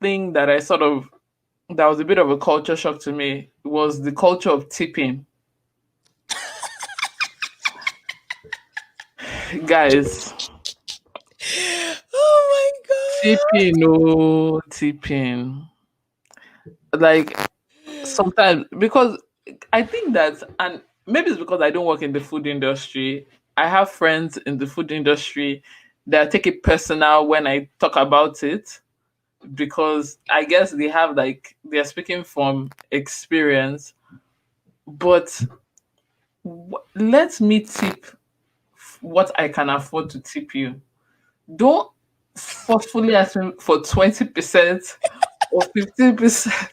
thing that I sort of that was a bit of a culture shock to me was the culture of tipping. Guys, Oh my tipping, no tipping. Like sometimes because I think that, and maybe it's because I don't work in the food industry. I have friends in the food industry that take it personal when I talk about it, because I guess they have, like, they're speaking from experience. But let me tip what I can afford to tip you. Don't forcefully ask me for 20% or 15%.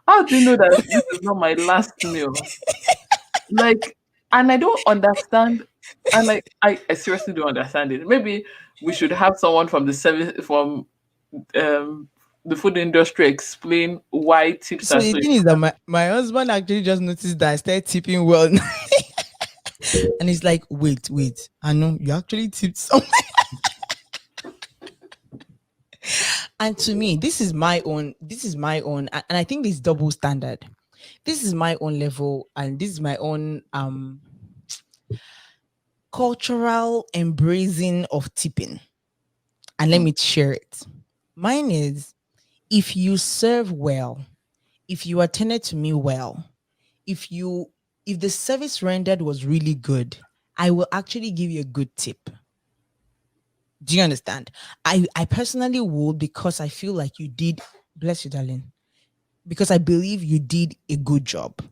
How do you know that this is not my last meal? Like, and I don't understand. And like, I seriously don't understand it. Maybe we should have someone from the service, from um the food industry, explain why tips So are the so thing is that important. my husband actually just noticed that I started tipping well. And he's like, wait, I know you actually tipped some. And to me, this is my own, and I think this double standard. This is my own level, and this is my own cultural embracing of tipping. And let Mm. me share it. Mine is, if you serve well, if you attended to me well, if you if the service rendered was really good, I will actually give you a good tip. Do you understand? I personally would, because I feel like you did, bless you, darling, because I believe you did a good job.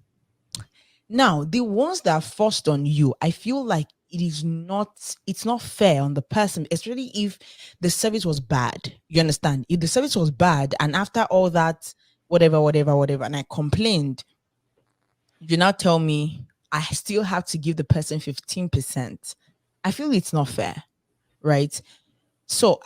Now, the ones that are forced on you, I feel like it's not fair on the person, especially if the service was bad. You understand? If the service was bad and after all that, whatever, and I complained, you now tell me I still have to give the person 15%. I feel it's not fair, right? So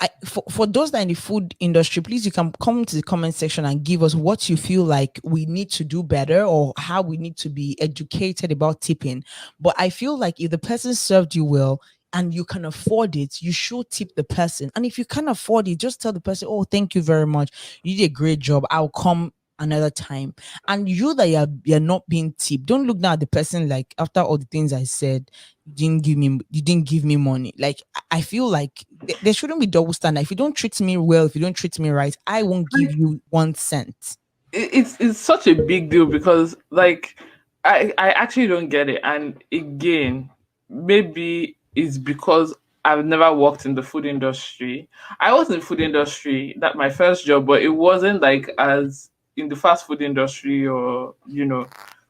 for those that are in the food industry, please, you can come to the comment section and give us what you feel like we need to do better, or how we need to be educated about tipping. But I feel like if the person served you well and you can afford it, you should tip the person. And if you can't afford it, just tell the person, "Oh, thank you very much. You did a great job. I'll come another time." And you that you're not being tipped, don't look down at the person like, after all the things I said, you didn't give me money. Like, I feel like there shouldn't be double standard. If you don't treat me well, if you don't treat me right, I won't give Like, you 1 cent. it's such a big deal because, like, I actually don't get it. And again, maybe it's because I've never worked in the food industry. I was in food industry, that my first job, but it wasn't like as in the fast food industry, or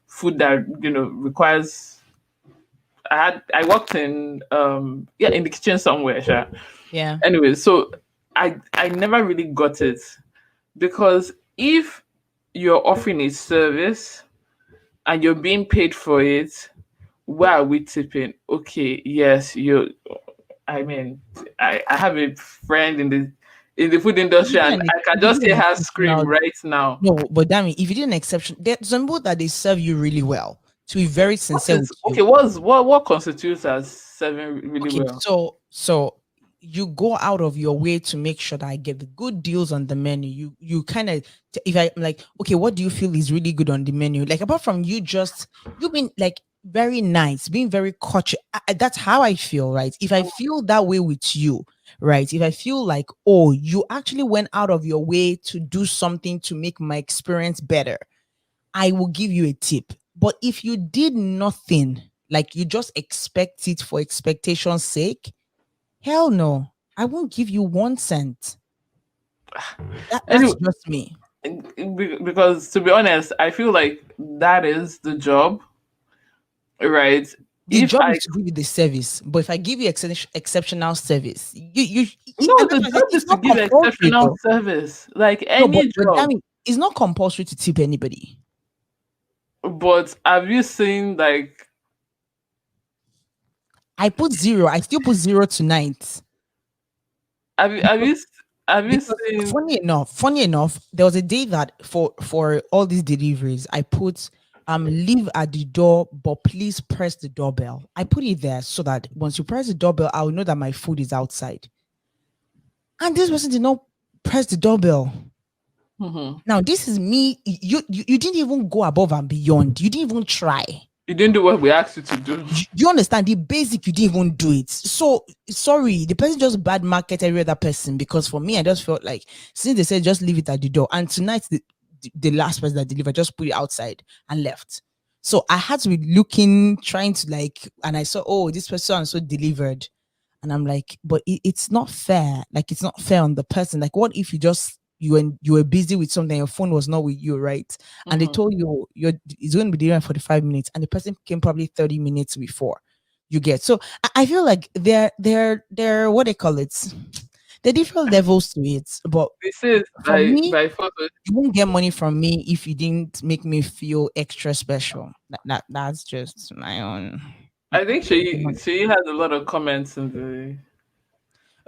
food that requires. I worked in in the kitchen somewhere, sure. Yeah. Anyway, so I never really got it, because if you're offering a service and you're being paid for it, why are we tipping? Okay, yes, you. I mean, I have a friend in the food If you industry, did and an I can if you just did hear an her scream exceptional right now. No, but damn it, if you did an exception, there's some people that they serve you really well. To be very What sincere is with you. okay? What constitutes as serving really Okay, well? so you go out of your way to make sure that I get the good deals on the menu. You kind of, if I'm like, okay, what do you feel is really good on the menu? Like, apart from you being like very nice, being very courteous. That's how I feel, right? If I feel that way with you, right? If I feel like, oh, you actually went out of your way to do something to make my experience better, I will give you a tip. But if you did nothing, like you just expect it for expectation's sake, hell no. I won't give you 1 cent. That's Anyway, just me. because to be honest, I feel like that is the job, right? The If job I is to give you the service, but if I give you exceptional service, No, and the that's why I said job is it's to not give compulsory exceptional though. service, like No, but any but job. damn it, it's not compulsory to tip anybody. But have you seen, like, I put zero. I still put zero tonight. have you have you Because seen? funny enough, there was a day that for all these deliveries, I put leave at the door, but please press the doorbell. I put it there so that once you press the doorbell, I'll know that my food is outside. And this person did not press the doorbell. Mhm. Now, this is me. You didn't even go above and beyond. You didn't even try. You didn't do what we asked you to do. You understand the basic? You didn't even do it. So sorry, the person just bad market every other person. Because for me, I just felt like since they said just leave it at the door, and tonight the last person that delivered just put it outside and left. So I had to be looking, trying to like, and I saw, oh, this person so delivered. And I'm like, but it's not fair. Like, it's not fair on the person. Like, what if you were busy with something, your phone was not with you, right? And they Mhm. told you it's going to be there in 45 minutes, and the person came probably 30 minutes before you get. So I feel like they're what they call it. There are different levels to it. But This is for me, by photo. you won't get money from me if you didn't make me feel extra special. That's just my own. I think Mm. she has a lot of comments in the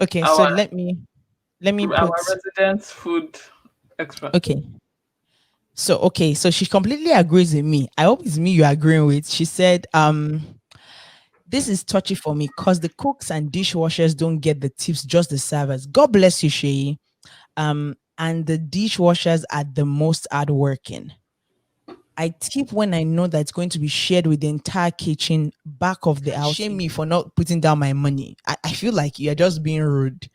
Okay, so our let me our put. resident food expert. Okay. So okay, so she completely agrees with me. I hope it's me you're agreeing with. She said, this is touchy for me because the cooks and dishwashers don't get the tips, just the servers. God bless you, Shay. And the dishwashers are the most hardworking. I tip when I know that it's going to be shared with the entire kitchen back of the house. Shame me for not putting down my money. I feel like you're just being rude.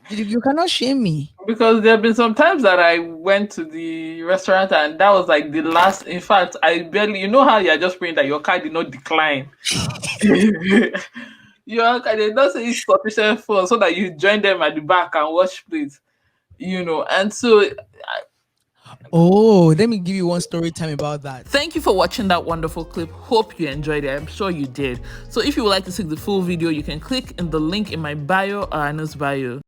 You cannot shame me. Because there have been some times that I went to the restaurant and that was like the last. In fact, I barely. You know how you're just praying that your card did not decline. Your card did not say it's sufficient for so that you join them at the back and watch please. And so Oh, let me give you one story time about that. thank you for watching that wonderful clip. Hope you enjoyed it. I'm sure you did. So if you would like to see the full video, you can click in the link in my bio or Anna's bio.